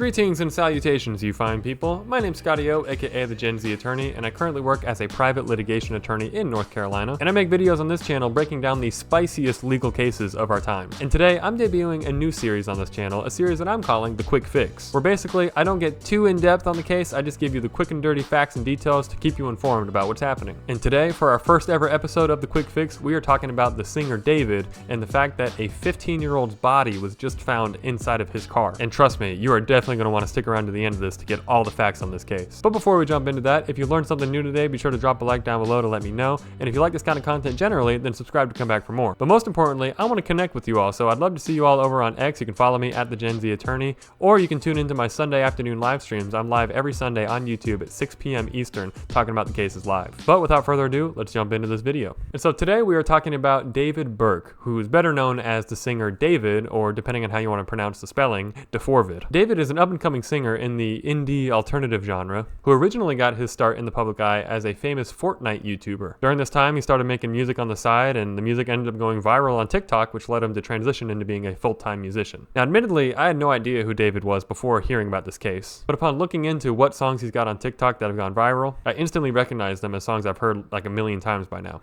Greetings and salutations, you fine people. My name's Scotty O, aka the Gen Z Attorney, and I currently work as a private litigation attorney in North Carolina, and I make videos on this channel breaking down the spiciest legal cases of our time. And today, I'm debuting a new series on this channel, a series that I'm calling The Quick Fix, where basically, I don't get too in-depth on the case, I just give you the quick and dirty facts and details to keep you informed about what's happening. And today, for our first ever episode of The Quick Fix, we are talking about the singer David, and the fact that a 15-year-old's body was just found inside of his car. And trust me, you are definitely going to want to stick around to the end of this to get all the facts on this case. But before we jump into that, if you learned something new today, be sure to drop a like down below to let me know. And if you like this kind of content generally, then subscribe to come back for more. But most importantly, I want to connect with you all, so I'd love to see you all over on X. You can follow me at the Gen Z Attorney, or you can tune into my Sunday afternoon live streams. I'm live every Sunday on YouTube at 6 p.m. Eastern, talking about the cases live. But without further ado, let's jump into this video. And so today we are talking about David Burke, who is better known as the singer David, or depending on how you want to pronounce the spelling, D4VD. David is an up-and-coming singer in the indie alternative genre, who originally got his start in the public eye as a famous Fortnite YouTuber. During this time, he started making music on the side, and the music ended up going viral on TikTok, which led him to transition into being a full-time musician. Now, admittedly, I had no idea who David was before hearing about this case, but upon looking into what songs he's got on TikTok that have gone viral, I instantly recognized them as songs I've heard like a million times by now.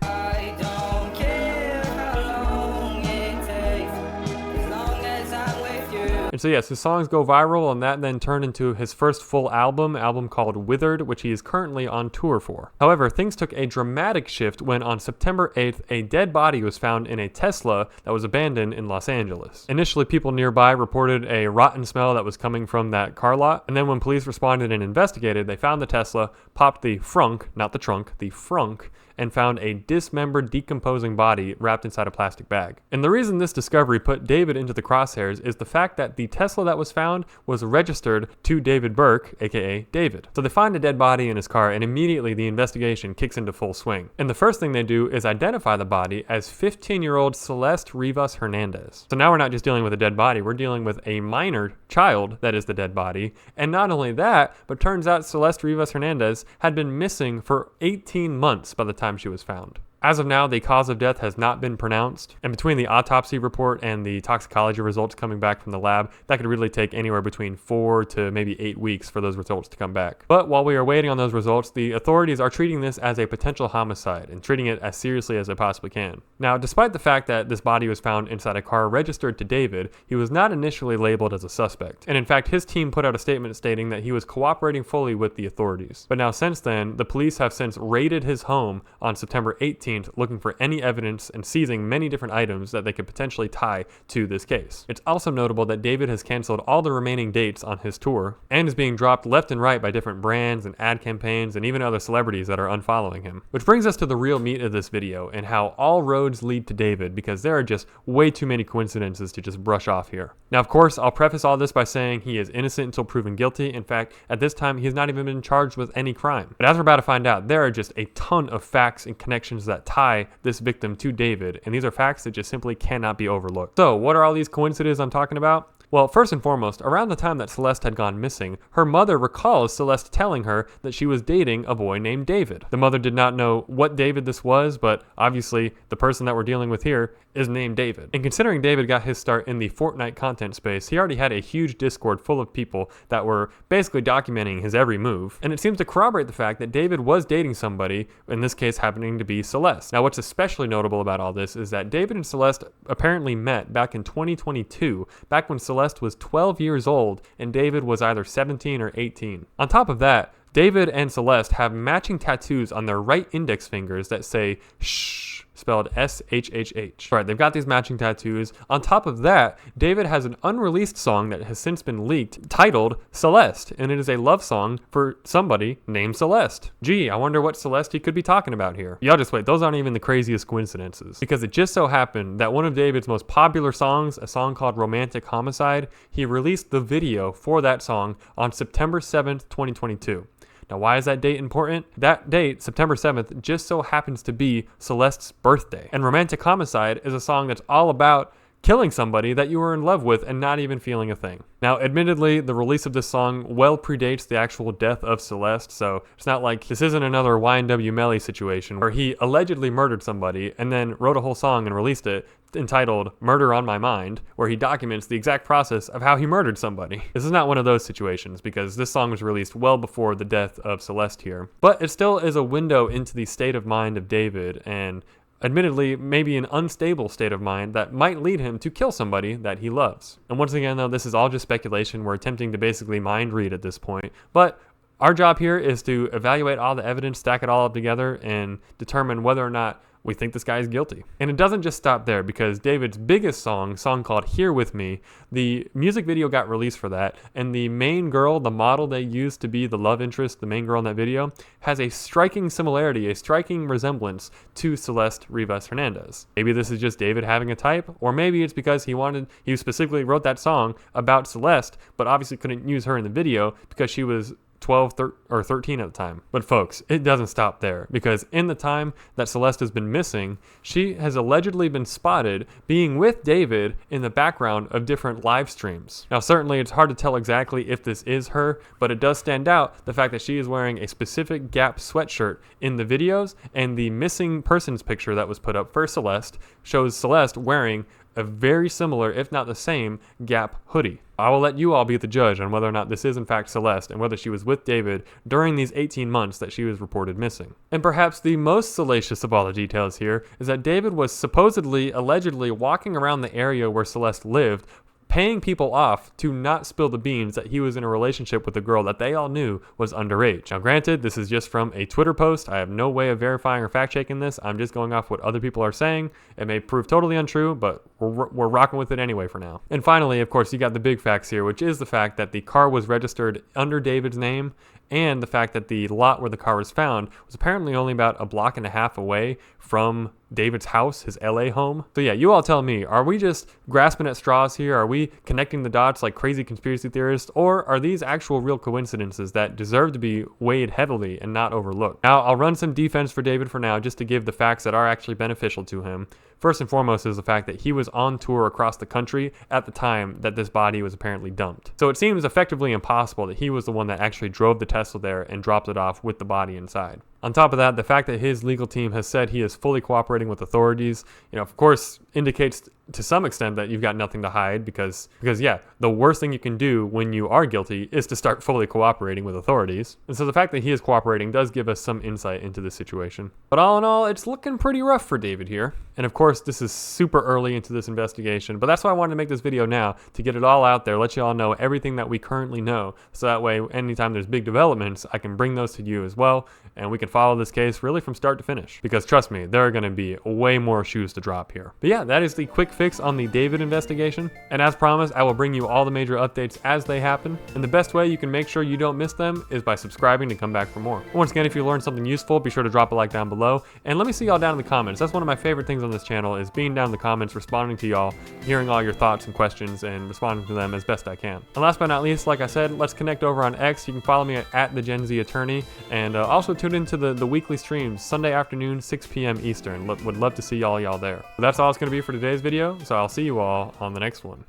And so yes, his songs go viral, and that then turned into his first full album called Withered, which he is currently on tour for. However, things took a dramatic shift when on September 8th, a dead body was found in a Tesla that was abandoned in Los Angeles. Initially, people nearby reported a rotten smell that was coming from that car lot, and then when police responded and investigated, they found the Tesla, popped the frunk, not the trunk, the frunk, and found a dismembered, decomposing body wrapped inside a plastic bag. And the reason this discovery put David into the crosshairs is the fact that the Tesla that was found was registered to David Burke, aka David. So they find a dead body in his car, and immediately the investigation kicks into full swing. And the first thing they do is identify the body as 15-year-old Celeste Rivas Hernandez. So now we're not just dealing with a dead body, we're dealing with a minor child that is the dead body. And not only that, but turns out Celeste Rivas Hernandez had been missing for 18 months by the time she was found. As of now, the cause of death has not been pronounced, and between the autopsy report and the toxicology results coming back from the lab, that could really take anywhere between 4 to maybe 8 weeks for those results to come back. But while we are waiting on those results, the authorities are treating this as a potential homicide and treating it as seriously as they possibly can. Now, despite the fact that this body was found inside a car registered to David, he was not initially labeled as a suspect. And in fact, his team put out a statement stating that he was cooperating fully with the authorities. But now since then, the police have since raided his home on September 18th, looking for any evidence and seizing many different items that they could potentially tie to this case. It's also notable that David has canceled all the remaining dates on his tour and is being dropped left and right by different brands and ad campaigns and even other celebrities that are unfollowing him. Which brings us to the real meat of this video and how all roads lead to David, because there are just way too many coincidences to just brush off here. Now, of course, I'll preface all this by saying he is innocent until proven guilty. In fact, at this time, he has not even been charged with any crime. But as we're about to find out, there are just a ton of facts and connections that tie this victim to David, and these are facts that just simply cannot be overlooked. So, what are all these coincidences I'm talking about? Well, first and foremost, around the time that Celeste had gone missing, her mother recalls Celeste telling her that she was dating a boy named David. The mother did not know what David this was, but obviously the person that we're dealing with here is named David. And considering David got his start in the Fortnite content space, he already had a huge Discord full of people that were basically documenting his every move. And it seems to corroborate the fact that David was dating somebody, in this case happening to be Celeste. Now, what's especially notable about all this is that David and Celeste apparently met back in 2022, back when Celeste was 12 years old and David was either 17 or 18. On top of that, David and Celeste have matching tattoos on their right index fingers that say SHHH, spelled SHHH. All right, they've got these matching tattoos. On top of that, David has an unreleased song that has since been leaked titled Celeste, and it is a love song for somebody named Celeste. Gee, I wonder what Celeste he could be talking about here. Y'all just wait, those aren't even the craziest coincidences, because it just so happened that one of David's most popular songs, a song called Romantic Homicide, he released the video for that song on September 7th, 2022. Now, why is that date important? That date, September 7th, just so happens to be Celeste's birthday. And Romantic Homicide is a song that's all about killing somebody that you were in love with and not even feeling a thing. Now, admittedly, the release of this song well predates the actual death of Celeste, so it's not like this isn't another YNW Melly situation where he allegedly murdered somebody and then wrote a whole song and released it entitled Murder on My Mind, where he documents the exact process of how he murdered somebody. This is not one of those situations because this song was released well before the death of Celeste here, but it still is a window into the state of mind of David, and admittedly maybe an unstable state of mind that might lead him to kill somebody that he loves. And once again though, this is all just speculation. We're attempting to basically mind read at this point, but our job here is to evaluate all the evidence, stack it all up together, and determine whether or not we think this guy is guilty. And it doesn't just stop there, because David's biggest song called Here With Me, the music video got released for that, and the main girl, the model they used to be the love interest, the main girl in that video, has a striking similarity, a striking resemblance to Celeste Rivas Hernandez. Maybe this is just David having a type, or maybe it's because he specifically wrote that song about Celeste, but obviously couldn't use her in the video because she was 12 or 13 at the time. But folks, it doesn't stop there, because in the time that Celeste has been missing, she has allegedly been spotted being with David in the background of different live streams. Now certainly it's hard to tell exactly if this is her, but it does stand out the fact that she is wearing a specific Gap sweatshirt in the videos, and the missing persons picture that was put up for Celeste shows Celeste wearing a very similar, if not the same, Gap hoodie. I will let you all be the judge on whether or not this is in fact Celeste, and whether she was with David during these 18 months that she was reported missing. And perhaps the most salacious of all the details here is that David was supposedly, allegedly walking around the area where Celeste lived, paying people off to not spill the beans that he was in a relationship with a girl that they all knew was underage. Now granted, this is just from a Twitter post. I have no way of verifying or fact checking this. I'm just going off what other people are saying. It may prove totally untrue, but we're rocking with it anyway for now. And finally, of course, you got the big facts here, which is the fact that the car was registered under David's name, and the fact that the lot where the car was found was apparently only about a block and a half away from David's house, his LA home. So yeah, you all tell me, are we just grasping at straws here? Are we connecting the dots like crazy conspiracy theorists? Or are these actual real coincidences that deserve to be weighed heavily and not overlooked? Now, I'll run some defense for David for now, just to give the facts that are actually beneficial to him. First and foremost is the fact that he was on tour across the country at the time that this body was apparently dumped. So it seems effectively impossible that he was the one that actually drove the Tesla there and dropped it off with the body inside. On top of that, the fact that his legal team has said he is fully cooperating with authorities, of course, indicates to some extent that you've got nothing to hide, because yeah, the worst thing you can do when you are guilty is to start fully cooperating with authorities. And so the fact that he is cooperating does give us some insight into this situation. But all in all, it's looking pretty rough for David here. And of course, this is super early into this investigation, but that's why I wanted to make this video now, to get it all out there, let you all know everything that we currently know, so that way anytime there's big developments, I can bring those to you as well, and we can follow this case really from start to finish. Because trust me, there are going to be way more shoes to drop here. But yeah, that is the quick fix on the David investigation. And as promised, I will bring you all the major updates as they happen. And the best way you can make sure you don't miss them is by subscribing to come back for more. Once again, if you learned something useful, be sure to drop a like down below. And let me see y'all down in the comments. That's one of my favorite things on this channel, is being down in the comments, responding to y'all, hearing all your thoughts and questions, and responding to them as best I can. And last but not least, like I said, let's connect over on X. You can follow me at the Gen Z Attorney, and also tune into the weekly streams Sunday afternoon, 6 p.m. Eastern. Would love to see y'all there. But that's all it's going to be for today's video, so I'll see you all on the next one.